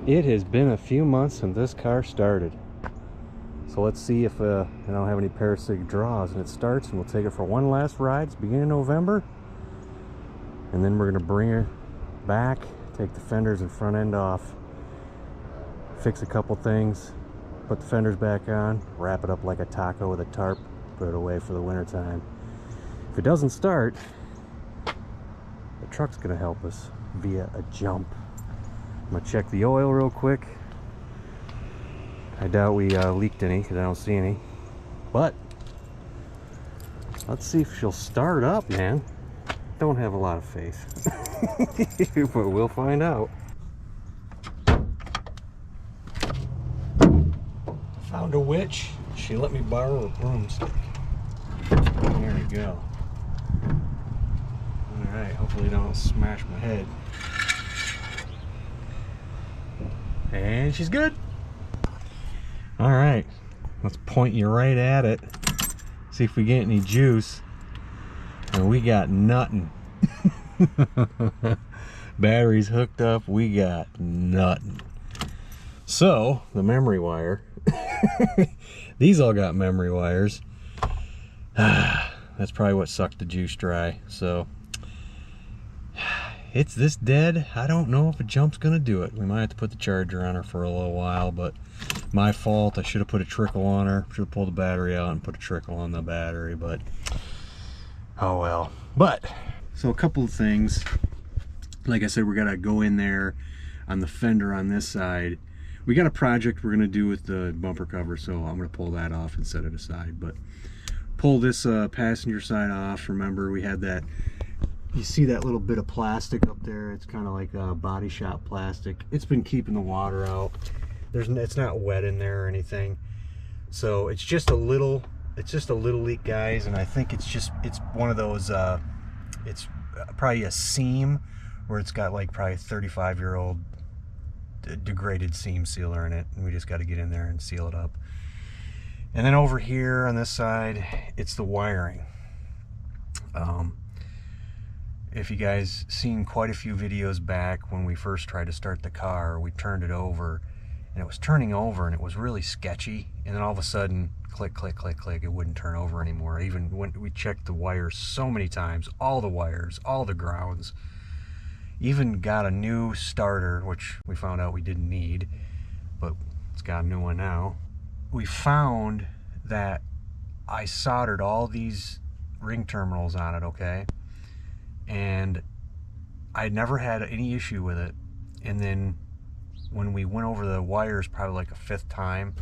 It has been a few months since this car started. So let's see if I don't have any parasitic draws, and it starts, and we'll take it for one last ride. It's beginning of November. And then we're gonna bring her back, take the fenders and front end off, fix a couple things, put the fenders back on, wrap it up like a taco with a tarp, put it away for the winter time. If it doesn't start, the truck's gonna help us via a jump. I'm gonna check the oil real quick. I doubt we leaked any because I don't see any. But let's see if she'll start up, man. Don't have a lot of faith, but we'll find out. Found a witch. She let me borrow a broomstick. There we go. All right, hopefully don't smash my head. And she's good. All right, let's point you right at it. See if we get any juice. And we got nothing. Batteries hooked up, we got nothing. So, the memory wire. These all got memory wires. That's probably what sucked the juice dry. So, it's this dead. I don't know if a jump's gonna do it. We might have to put the charger on her for a little while, but my fault. I should have put a trickle on her. Should have pulled the battery out and put a trickle on the battery, but oh well. But so a couple of things. Like I said, we're gonna go in there on the fender on this side. We got a project we're gonna do with the bumper cover, so I'm gonna pull that off and set it aside. But pull this passenger side off. Remember, we had that. You see that little bit of plastic up there? It's kind of like body shop plastic. It's been keeping the water out. It's not wet in there or anything. So it's just a little leak, guys, and I think it's one of those it's probably a seam where it's got like probably a 35-year-old degraded seam sealer in it, and we just got to get in there and seal it up. And then over here on this side, it's the wiring. If you guys seen quite a few videos back when we first tried to start the car, we turned it over, and it was turning over, and it was really sketchy, and then all of a sudden, click, click, click, click, it wouldn't turn over anymore. Even when we checked the wires so many times, all the wires, all the grounds, even got a new starter, which we found out we didn't need, but it's got a new one now. We found that I soldered all these ring terminals on it, okay? And I never had any issue with it. And then when we went over the wires probably like a 5th time,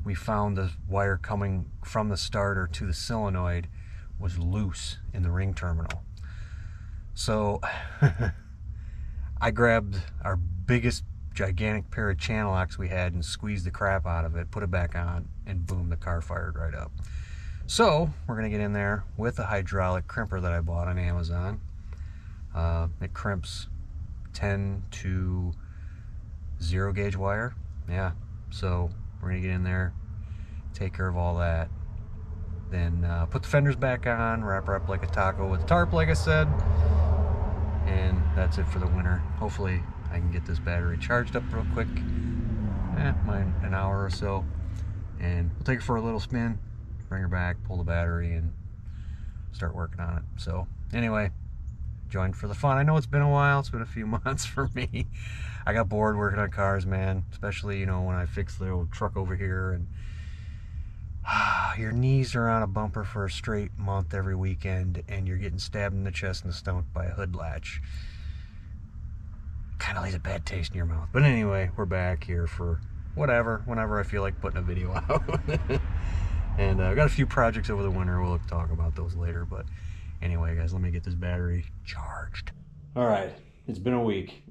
we found the wire coming from the starter to the solenoid was loose in the ring terminal. So I grabbed our biggest gigantic pair of channel locks we had and squeezed the crap out of it, put it back on, and boom, the car fired right up. So we're gonna get in there with a hydraulic crimper that I bought on Amazon. It crimps 10 to 0 gauge wire. Yeah, so we're gonna get in there, take care of all that, then put the fenders back on, wrap her up like a taco with a tarp, like I said, and that's it for the winter. Hopefully I can get this battery charged up real quick, an hour or so, and we'll take her for a little spin, bring her back, pull the battery, and start working on it. So anyway, joined for the fun. I know it's been a while. It's been a few months for me. I got bored working on cars, man, especially, you know, when I fixed the old truck over here, and your knees are on a bumper for a straight month every weekend, and you're getting stabbed in the chest and the stomach by a hood latch. Kind of leaves a bad taste in your mouth. But anyway, we're back here for whenever I feel like putting a video out. And I've got a few projects over the winter. We'll talk about those later. But anyway, guys, let me get this battery charged. All right, it's been a week.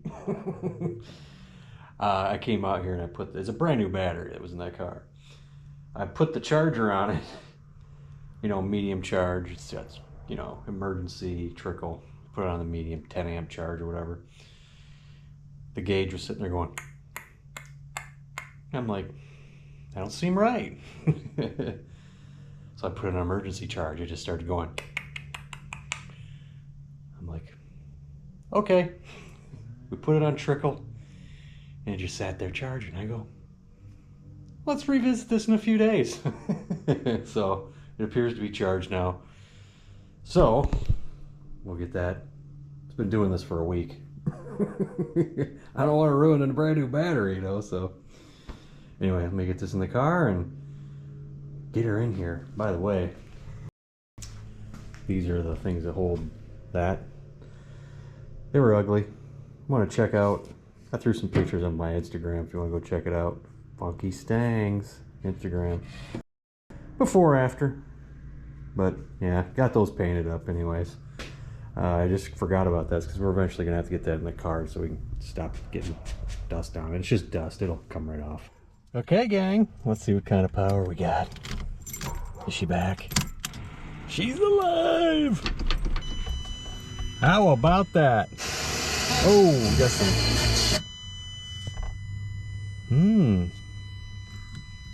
I came out here and it's a brand new battery that was in that car. I put the charger on it, you know, medium charge. It's you know, emergency trickle. Put it on the medium, 10 amp charge or whatever. The gauge was sitting there going. I'm like, that don't seem right. So I put it on emergency charge. It just started going. I'm like, Okay. We put it on trickle, and it just sat there charging. I go, let's revisit this in a few days. So it appears to be charged now. So we'll get that. It's been doing this for a week. I don't want to ruin a brand new battery, you know, so anyway, let me get this in the car and get her in here. By the way, these are the things that hold that. They were ugly. Want to check out, I threw some pictures on my Instagram if you want to go check it out. Funky Stangs Instagram. Before, after. But yeah, got those painted up anyways. I just forgot about that because we're eventually gonna have to get that in the car so we can stop getting dust on it. It's just dust, it'll come right off. Okay, gang, let's see what kind of power we got. Is she back? She's alive! How about that? Oh, we got some.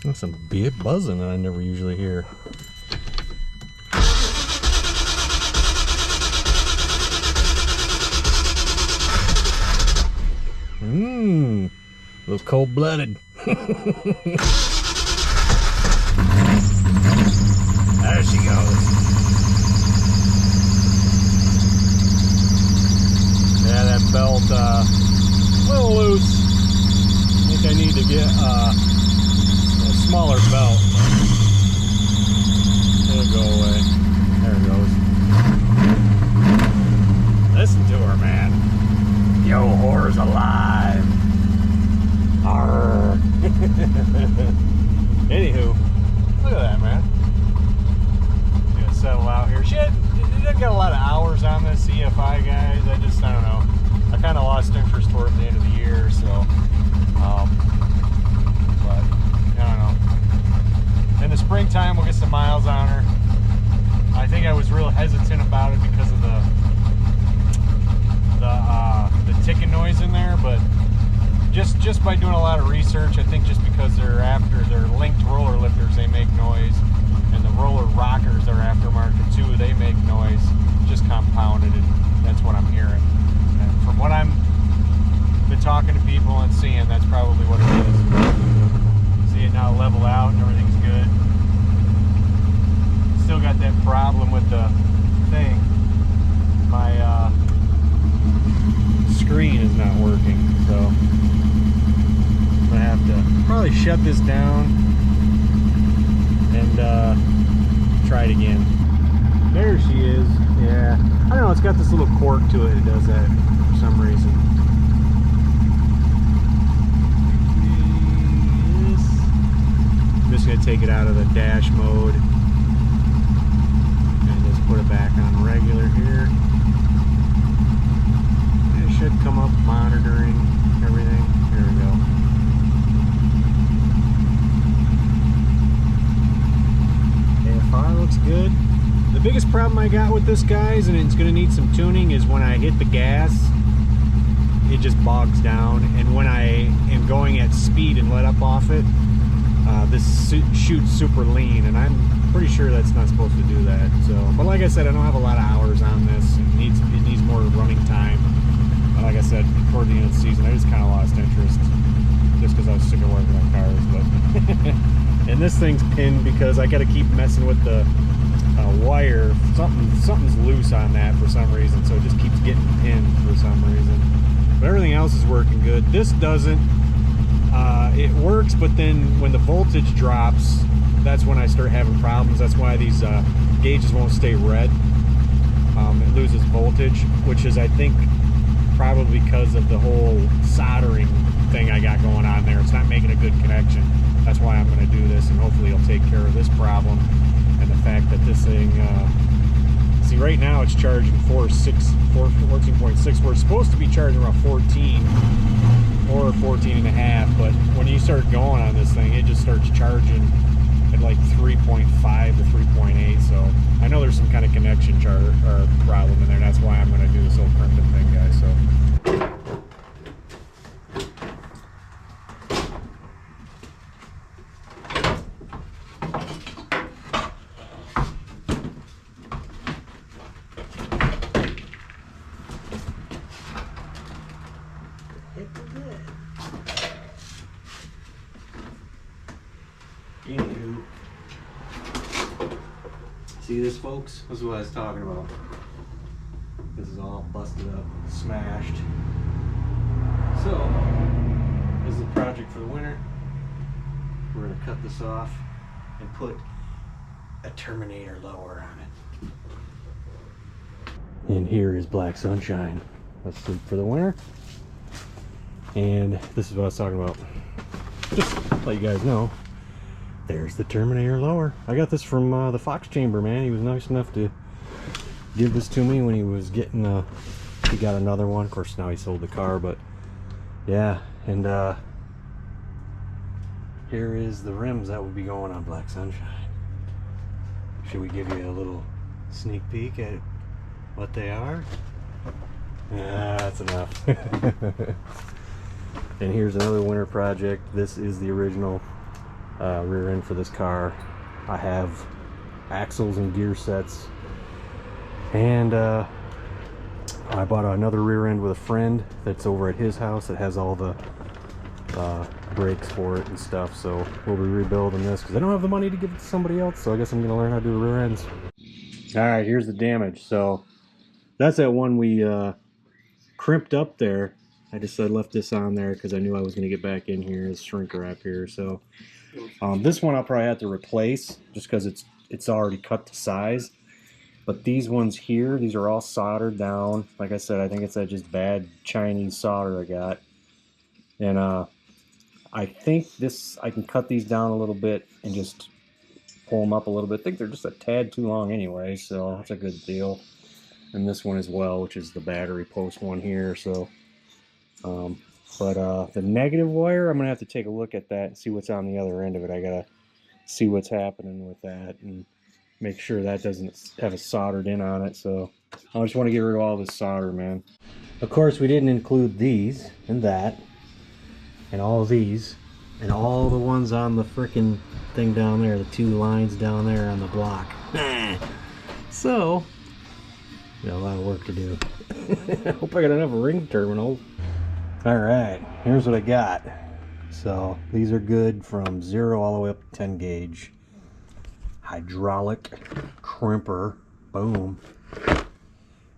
That's some big buzzing that I never usually hear. A little cold-blooded. There she goes. Yeah, that belt a little loose. I think I need to get a smaller belt. It'll go away. There it goes. Listen to her, man. Yo, whore's alive. Arr. Anywho, look at that, man. Gonna settle out here. Shit, it didn't got a lot of hours on this EFI, guys. I don't know. I kind of lost interest toward the end of the year, so, but, I don't know. In the springtime, we'll get some miles on her. I think I was real hesitant about it because of the ticking noise in there, but just by doing a lot of research, I think just because they're linked roller lifters, they make noise, and the roller rockers are aftermarket too, they make noise, just compounded, and that's what I'm hearing. And from what I'm been talking to people and seeing, that's probably what it is. See it now level out and everything's good. Still got that problem with the thing. My screen is not working, so I'm gonna have to probably shut this down and try it again. There she is. Yeah, I don't know, it's got this little cork to it. It does that for some reason. I'm just gonna take it out of the dash mode and just put it back on regular here. It should come up monitoring everything. There we go. AFR looks good. The biggest problem I got with this, guys, and it's gonna need some tuning, is when I hit the gas, it just bogs down, and when I am going at speed and let up off it, this shoots super lean, and I'm pretty sure that's not supposed to do that. So, but like I said, I don't have a lot of hours on this. It needs more running time. And like I said, toward the end of the season, I just kind of lost interest just because I was sick of working on cars. But and this thing's pinned because I got to keep messing with the wire. Something's loose on that for some reason, so it just keeps getting pinned for some reason. But everything else is working good. This doesn't. It works, but then when the voltage drops, that's when I start having problems. That's why these gauges won't stay red. It loses voltage, which is, I think, probably because of the whole soldering thing I got going on there. It's not making a good connection. That's why I'm going to do this, and hopefully it'll take care of this problem. And the fact that this thing, see, right now it's charging 14.6. We're supposed to be charging around 14 or 14 and a half, but when you start going on this thing, it just starts charging at like 3.5 to 3.8. So I know there's some kind of connection problem in there. That's why I'm going to do this whole Crimper thing, guys. So. heck was that? Anywho, see this, folks? This is what I was talking about. This is all busted up, smashed. So, this is a project for the winter. We're gonna cut this off and put a Terminator lower on it. And here is Black Sunshine. Let's sleep for the winter. And this is what I was talking about. Just to let you guys know, there's the Terminator lower. I got this from the Fox Chamber, man. He was nice enough to give this to me when he was getting he got another one. Of course, now he sold the car, but yeah. And here is the rims that would be going on Black Sunshine. Should we give you a little sneak peek at what they are? Yeah, that's enough. And here's another winter project. This is the original rear end for this car. I have axles and gear sets, and I bought another rear end with a friend that's over at his house that has all the brakes for it and stuff. So we'll be rebuilding this because I don't have the money to give it to somebody else, so I guess I'm gonna learn how to do the rear ends. All right, here's the damage. So that's that one we crimped up there. I left this on there because I knew I was going to get back in here as shrink wrap here. So this one I'll probably have to replace just because it's already cut to size. But these ones here, these are all soldered down. Like I said, I think it's that just bad Chinese solder I got. And I think I can cut these down a little bit and just pull them up a little bit. I think they're just a tad too long anyway, so that's a good deal. And this one as well, which is the battery post one here. So the negative wire, I'm gonna have to take a look at that and see what's on the other end of it. I gotta see what's happening with that and make sure that doesn't have a soldered in on it. So I just want to get rid of all this solder, man. Of course, we didn't include these and that and all these and all the ones on the frickin' thing down there, the two lines down there on the block. So got a lot of work to do. I hope I got enough ring terminals. Alright, here's what I got. So these are good from 0 all the way up to 10 gauge. Hydraulic crimper. Boom.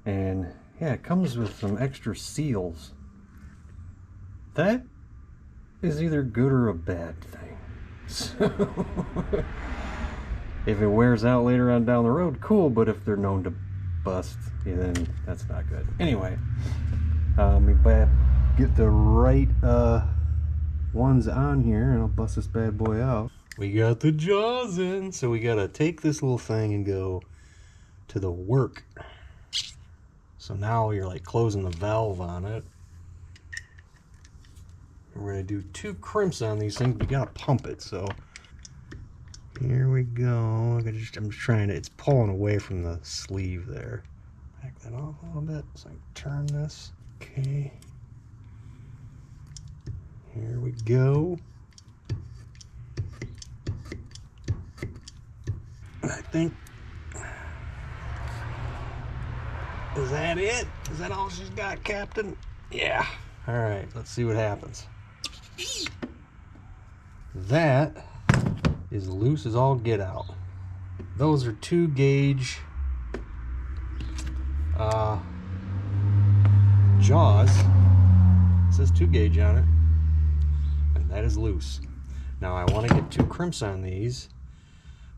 And yeah, it comes with some extra seals. That is either good or a bad thing. So if it wears out later on down the road, cool, but if they're known to bust, yeah, then that's not good. Anyway, let me get the right ones on here and I'll bust this bad boy out. We got the jaws in, so we gotta take this little thing and go to the work. So now you're like closing the valve on it. We're gonna do 2 crimps on these things, but you gotta pump it. So here we go. I'm just trying to, it's pulling away from the sleeve there. Back that off a little bit so I can turn this. Okay. Here we go. I think, is that it? Is that all she's got, Captain? Yeah. All right, let's see what happens. That is loose as all get out. Those are 2 gauge jaws. It says 2 gauge on it, and that is loose. Now I want to get 2 crimps on these,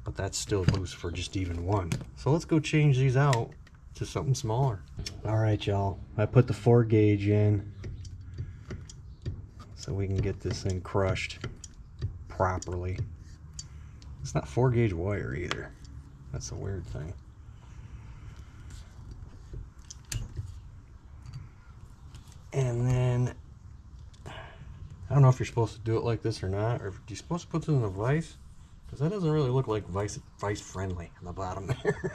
but that's still loose for just even 1. So let's go change these out to something smaller. All right, y'all, I put the 4 gauge in so we can get this thing crushed properly. It's not 4 gauge wire either. That's a weird thing. And then I don't know if you're supposed to do it like this or not, or if you're supposed to put it in a vise, because that doesn't really look like vise friendly on the bottom there.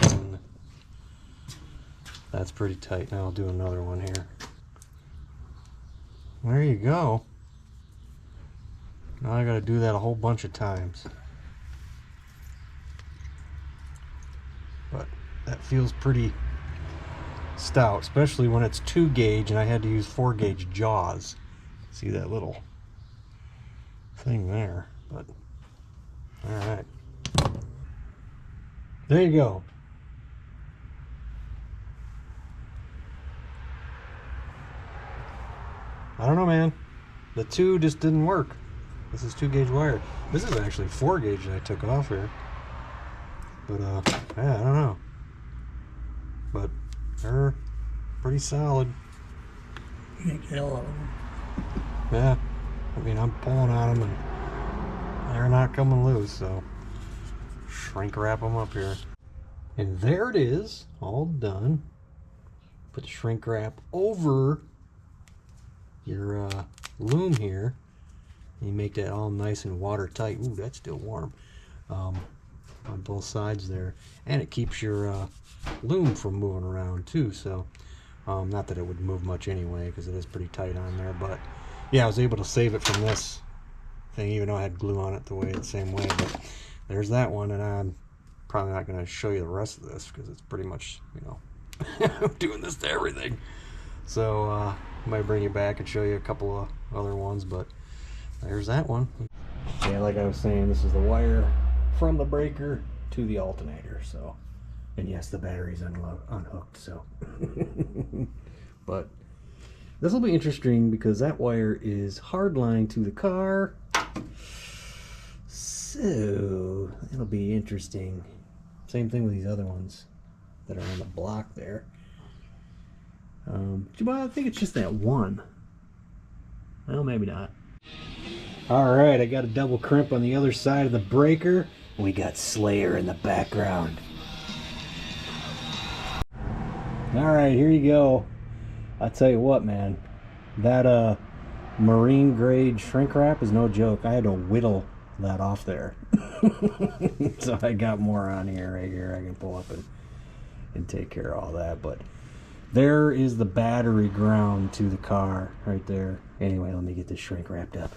And that's pretty tight. Now I'll do another one here. There you go. Now I gotta do that a whole bunch of times. But that feels pretty stout, especially when it's 2 gauge and I had to use 4 gauge jaws. See that little thing there? But all right, there you go. I don't know, man. The 2 just didn't work. This is 2 gauge wire. This is actually 4 gauge that I took off here. But yeah, I don't know. But they're pretty solid. You can kill out of them. Yeah. I mean, I'm pulling on them and they're not coming loose, so shrink wrap them up here. And there it is, all done. Put the shrink wrap over your loom here. You make that all nice and watertight. Ooh, that's still warm. On both sides there. And it keeps your loom from moving around too, so not that it would move much anyway because it is pretty tight on there, but yeah, I was able to save it from this thing even though I had glue on it the same way. But there's that one, and I'm probably not going to show you the rest of this because it's pretty much, you know, I'm doing this to everything. So I might bring you back and show you a couple of other ones, but there's that one. Yeah, like I was saying, this is the wire from the breaker to the alternator. So, and yes, the battery's unhooked. So, but this will be interesting because that wire is hardline to the car. So it'll be interesting. Same thing with these other ones that are on the block there. I think it's just that one. Well, maybe not. All right, I got a double crimp on the other side of the breaker. We got Slayer in the background. All right, here you go. I tell you what, man, that marine grade shrink wrap is no joke. I had to whittle that off there. So I got more on here, right here. I can pull up and take care of all that. But there is the battery ground to the car right there. Anyway, let me get this shrink wrapped up.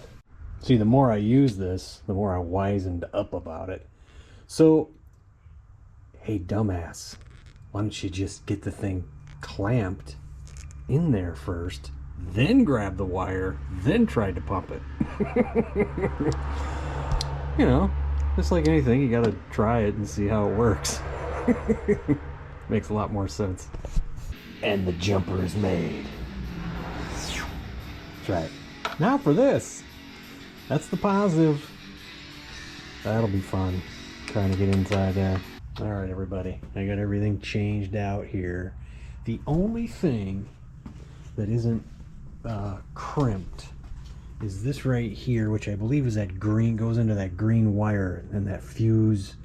See, the more I use this, the more I wisened up about it. So, hey, dumbass, why don't you just get the thing clamped in there first, then grab the wire, then try to pump it? You know, just like anything, you gotta try it and see how it works. Makes a lot more sense. And the jumper is made. That's right. Now for this. That's the positive. That'll be fun, trying to get inside there. All right, everybody, I got everything changed out here. The only thing that isn't crimped is this right here, which I believe is that green, goes into that green wire and that fuse,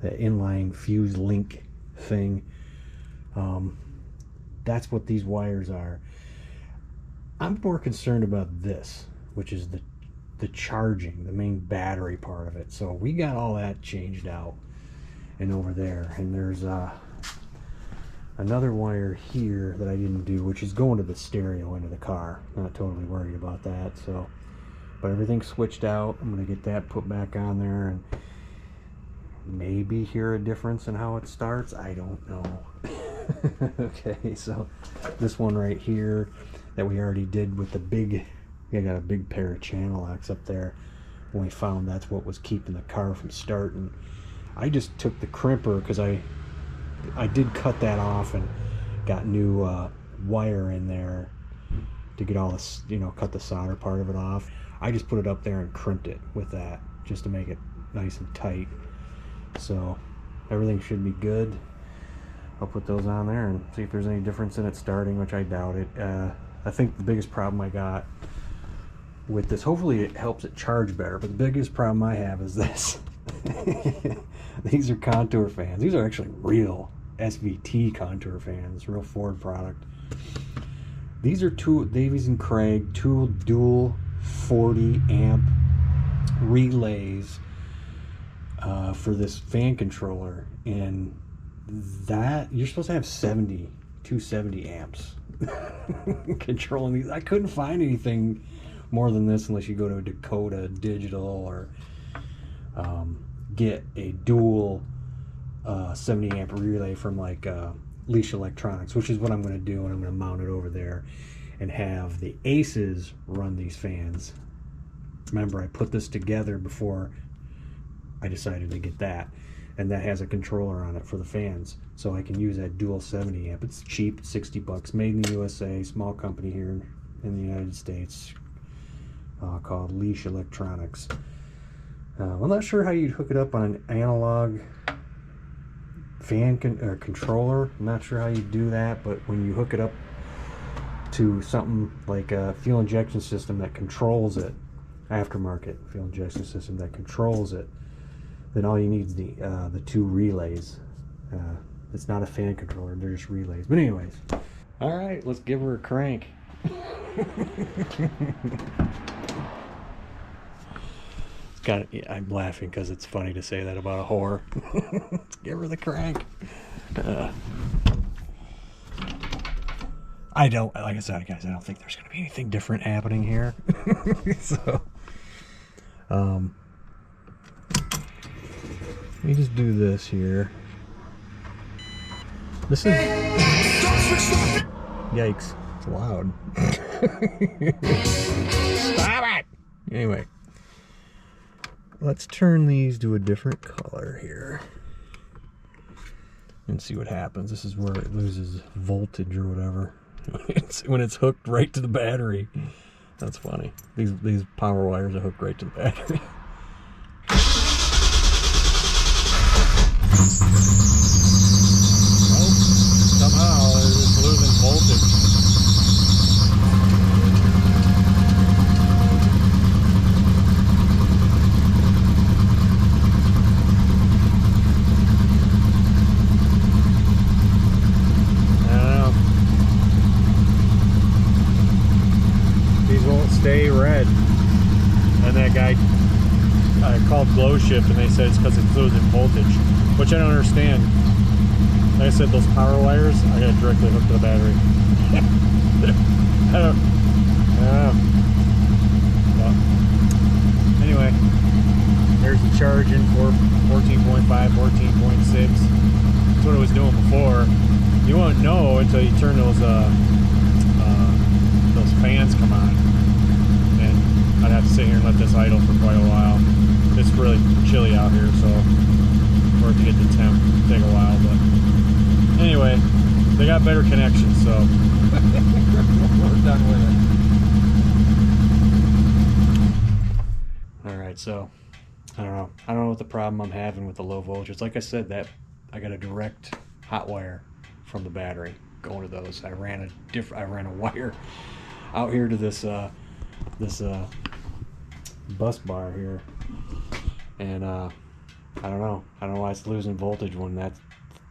that inline fuse link thing. That's what these wires are. I'm more concerned about this, which is the charging, the main battery part of it. So we got all that changed out and over there, and there's another wire here that I didn't do, which is going to the stereo into the car. Not totally worried about that. So, but everything's switched out. I'm gonna get that put back on there and maybe hear a difference in how it starts. I don't know. Okay, so this one right here that we already did with the big, I got a big pair of channel locks up there. When we found that's what was keeping the car from starting, I just took the crimper because I did cut that off and got new wire in there to get all this, you know, cut the solder part of it off. I just put it up there and crimped it with that just to make it nice and tight. So everything should be good. I'll put those on there and see if there's any difference in it starting, which I doubt it. I think the biggest problem I got with this, hopefully it helps it charge better, but the biggest problem I have is this. These are contour fans. These are actually real SVT contour fans, real Ford product. These are two Davies and Craig dual 40 amp relays for this fan controller, and that you're supposed to have 270 amps controlling these. I couldn't find anything more than this unless you go to a Dakota Digital or get a dual 70 amp relay from like Leash Electronics, which is what I'm going to do, and I'm going to mount it over there and have the Aces run these fans. Remember, I put this together before I decided to get that, and that has a controller on it for the fans, so I can use that dual 70 amp. It's cheap, 60 bucks, made in the USA, small company here in the United States, called Leash Electronics. I'm not sure how you'd hook it up on an analog fan controller. I'm not sure how you do that, but when you hook it up to something like a fuel injection system that controls it, aftermarket fuel injection system that controls it, then all you need is the two relays. It's not a fan controller, they're just relays. But anyways, all right, let's give her a crank. I'm laughing because it's funny to say that about a whore. Let's give her the crank. Like I said, guys, I don't think there's going to be anything different happening here. So, let me just do this here. This is... Yikes. It's loud. Stop it! Anyway. Let's turn these to a different color here and see what happens. This is where it loses voltage or whatever. When it's hooked right to the battery. That's funny. These power wires are hooked right to the battery. Well, somehow they're just losing voltage. Stay red, and that guy called glow shift, and they said it's because it's losing voltage, which I don't understand. Like I said, those power wires, I got it directly hooked to the battery. I don't. Well, anyway, there's the charging for 14.5, 14.6. That's what it was doing before. You won't know until you turn those fans come on. I'd have to sit here and let this idle for quite a while. It's really chilly out here, so for it to get the temp, it'll take a while. But anyway, they got better connections, so we're done with it. All right, so I don't know what the problem I'm having with the low voltage. Like I said, that I got a direct hot wire from the battery going to those. I ran a wire out here to this bus bar here, and I don't know why it's losing voltage when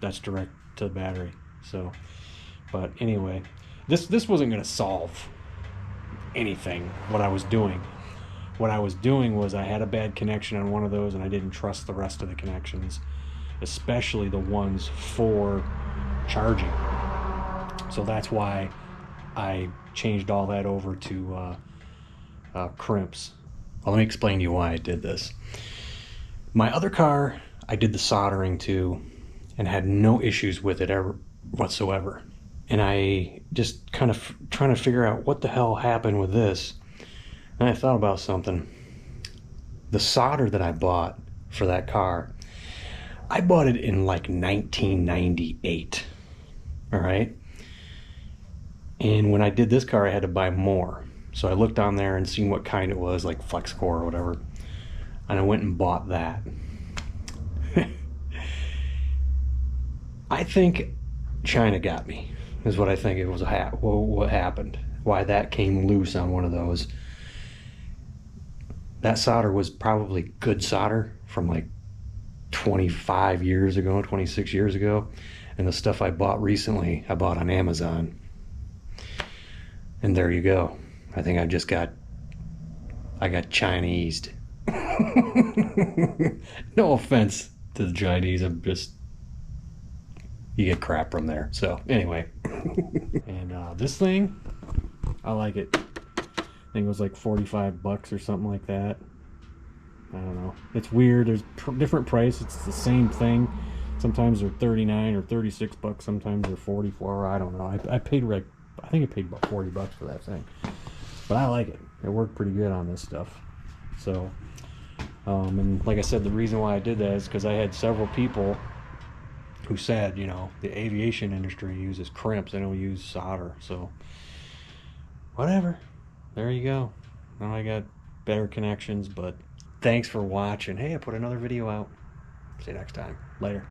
that's direct to the battery. So, but anyway, this wasn't going to solve anything. What I was doing was I had a bad connection on one of those, and I didn't trust the rest of the connections, especially the ones for charging. So that's why I changed all that over to crimps. Well, let me explain to you why I did this. My other car, I did the soldering to and had no issues with it ever whatsoever. And I just kind of trying to figure out what the hell happened with this. And I thought about something. The solder that I bought for that car, I bought it in like 1998. All right? And when I did this car, I had to buy more. So I looked on there and seen what kind it was, like FlexCore or whatever. And I went and bought that. I think China got me, is what I think it was. What happened. Why that came loose on one of those. That solder was probably good solder from like 25 years ago, 26 years ago. And the stuff I bought recently, I bought on Amazon. And there you go. I think I got Chinesed. No offense to the Chinese, I'm just, you get crap from there. So anyway, and this thing, I like it. I think it was like 45 bucks or something like that. I don't know. It's weird. There's different price. It's the same thing, Sometimes they're 39 or 36 bucks. Sometimes they're 44. I don't know. I paid like, I think I paid about 40 bucks for that thing. But I like it. It worked pretty good on this stuff. So, and like I said, the reason why I did that is because I had several people who said, you know, the aviation industry uses crimps. They don't use solder. So, whatever. There you go. Now I got better connections. But thanks for watching. Hey, I put another video out. See you next time. Later.